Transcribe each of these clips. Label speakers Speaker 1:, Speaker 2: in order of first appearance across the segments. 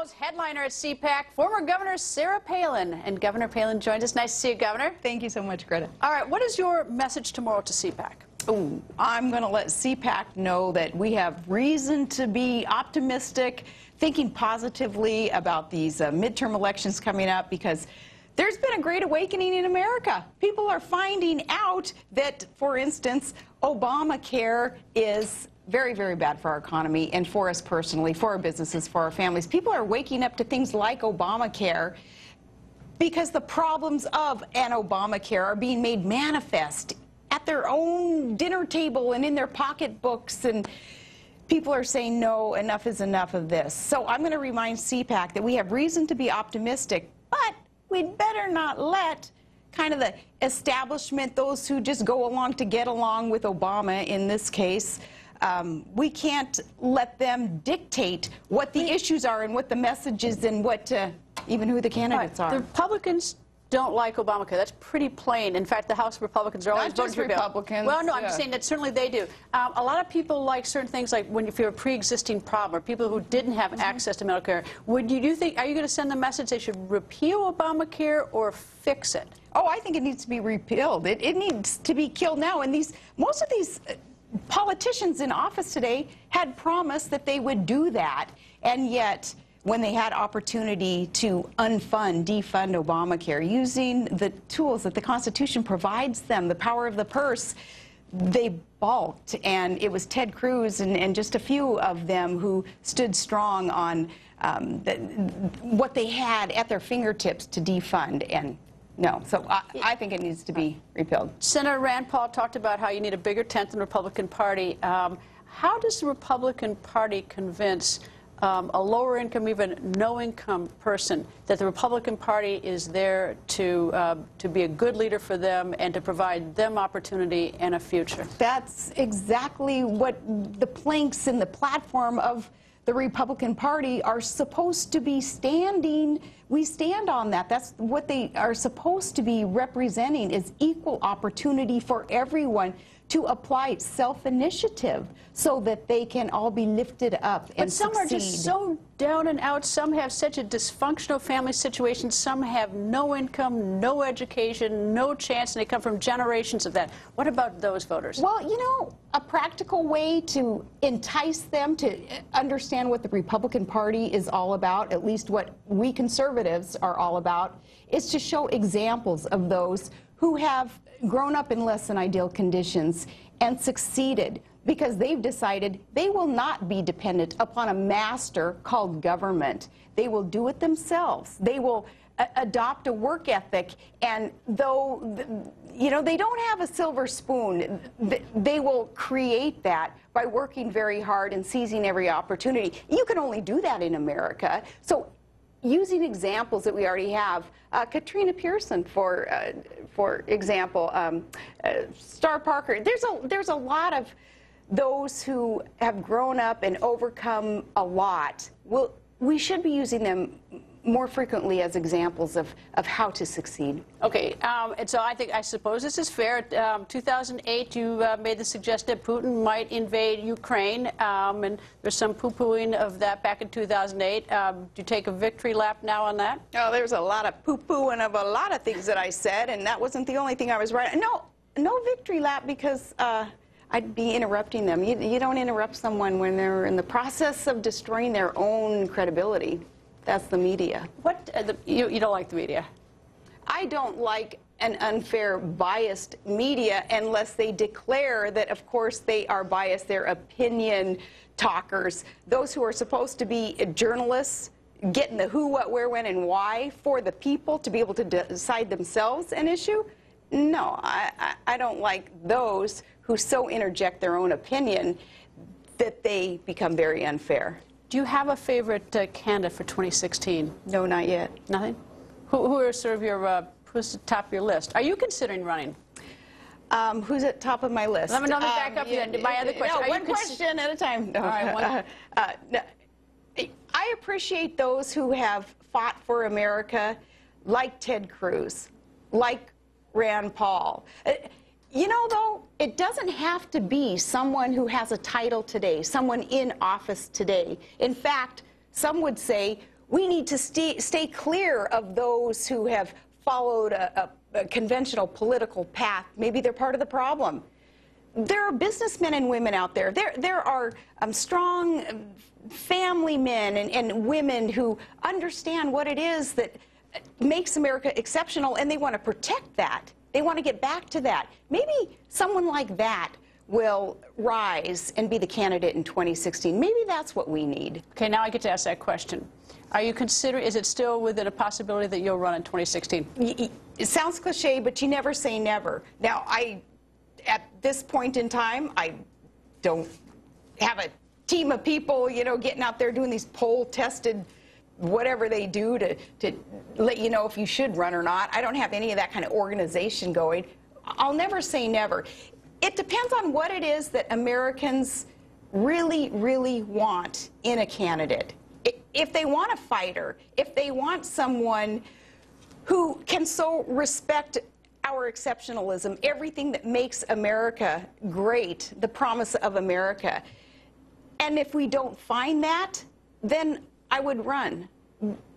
Speaker 1: Tomorrow's headliner at CPAC, former Governor Sarah Palin. And Governor Palin joins us. Nice to see you, Governor.
Speaker 2: Thank you so much, Greta.
Speaker 1: All right, what is your message tomorrow to CPAC?
Speaker 2: Ooh, I'm going to let CPAC know that we have reason to be optimistic, thinking positively about these midterm elections coming up, because there's been a great awakening in America. People are finding out that, for instance, Obamacare is very, very bad for our economy and for us personally, for our businesses, for our families. People are waking up to things like Obamacare because the problems of an Obamacare are being made manifest at their own dinner table and in their pocketbooks, and people are saying, no, enough is enough of this. So I'm going to remind CPAC that we have reason to be optimistic, but we'd better not let kind of the establishment, those who just go along to get along with Obama in this case, we can't let them dictate what the issues are and what the message is and what even who the candidates are.
Speaker 1: The Republicans don't like Obamacare. That's pretty plain. In fact, the House Republicans are always voting for
Speaker 2: Republicans.
Speaker 1: Well, no, I'm just saying that certainly they do. A lot of people like certain things, like when if you have a pre-existing problem, or people who didn't have access to Medicare. Would you think? Are you going to send the message they should repeal Obamacare or fix it?
Speaker 2: Oh, I think it needs to be repealed. It needs to be killed now. And most of these politicians in office today had promised that they would do that, and yet when they had opportunity to defund Obamacare, using the tools that the Constitution provides them, the power of the purse, they balked. And it was Ted Cruz and just a few of them who stood strong on what they had at their fingertips to defund. And no, so I think it needs to be repealed.
Speaker 1: Senator Rand Paul talked about how you need a bigger tent in the Republican Party. How does the Republican Party convince a lower-income, even no-income person that the Republican Party is there to be a good leader for them and to provide them opportunity and a future?
Speaker 2: That's exactly what the planks in the platform of the Republican Party are supposed to be standing. We stand on that. That's what they are supposed to be representing, is equal opportunity for everyone to apply self-initiative so that they can all be lifted up and succeed.
Speaker 1: But some are just so down and out. Some have such a dysfunctional family situation. Some have no income, no education, no chance, and they come from generations of that. What about those voters?
Speaker 2: Well, you know, a practical way to entice them to understand what the Republican Party is all about, at least what we conservatives are all about, is to show examples of those who have grown up in less than ideal conditions and succeeded because they've decided they will not be dependent upon a master called government. They will do it themselves. They will adopt a work ethic, and though you know they don't have a silver spoon, they will create that by working very hard and seizing every opportunity. You can only do that in America. So using examples that we already have, Katrina Pearson, for example, Star Parker. There's a lot of those who have grown up and overcome a lot. We should be using them more frequently as examples of how to succeed.
Speaker 1: Okay, and so I suppose this is fair. 2008, you made the suggestion that Putin might invade Ukraine, and there's some poo-pooing of that back in 2008. Do you take a victory lap now on that?
Speaker 2: Oh, there's a lot of poo-pooing of a lot of things that I said, and that wasn't the only thing I was right. No victory lap, because I'd be interrupting them. You don't interrupt someone when they're in the process of destroying their own credibility. That's the media.
Speaker 1: You don't like the media?
Speaker 2: I don't like an unfair, biased media unless they declare that, of course, they are biased. They're opinion talkers. Those who are supposed to be journalists, getting the who, what, where, when, and why for the people to be able to decide themselves an issue. No, I don't like those who so interject their own opinion that they become very unfair.
Speaker 1: Do you have a favorite candidate for 2016?
Speaker 2: No, not yet.
Speaker 1: Nothing? Who are sort of your, who's the top of your list? Are you considering running?
Speaker 2: Who's at top of my list?
Speaker 1: Let me back up then. My other question.
Speaker 2: No, one question at a time. No.
Speaker 1: All right,
Speaker 2: no. I appreciate those who have fought for America, like Ted Cruz, like Rand Paul. You know, though, it doesn't have to be someone who has a title today, someone in office today. In fact, some would say We need to stay clear of those who have followed a conventional political path. Maybe they're part of the problem. There are businessmen and women out there. There are strong family men and women who understand what it is that makes America exceptional, and they want to protect that. They want to get back to that. Maybe someone like that will rise and be the candidate in 2016. Maybe that's what we need.
Speaker 1: Okay, now I get to ask that question. Are you considering, is it still within a possibility that you'll run in 2016?
Speaker 2: It sounds cliche, but you never say never. Now, at this point in time, I don't have a team of people, you know, getting out there doing these poll-tested whatever they do to let you know if you should run or not. I don't have any of that kind of organization going. I'll never say never. It depends on what it is that Americans really, really want in a candidate. If they want a fighter, if they want someone who can so respect our exceptionalism, everything that makes America great, the promise of America, and if we don't find that, then I would run.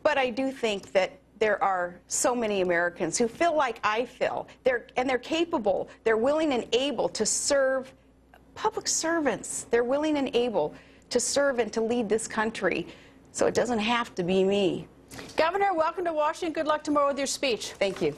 Speaker 2: But I do think that there are so many Americans who feel like I feel. They're capable. They're willing and able to serve, public servants. They're willing and able to serve and to lead this country. So it doesn't have to be me.
Speaker 1: Governor, welcome to Washington. Good luck tomorrow with your speech.
Speaker 2: Thank you.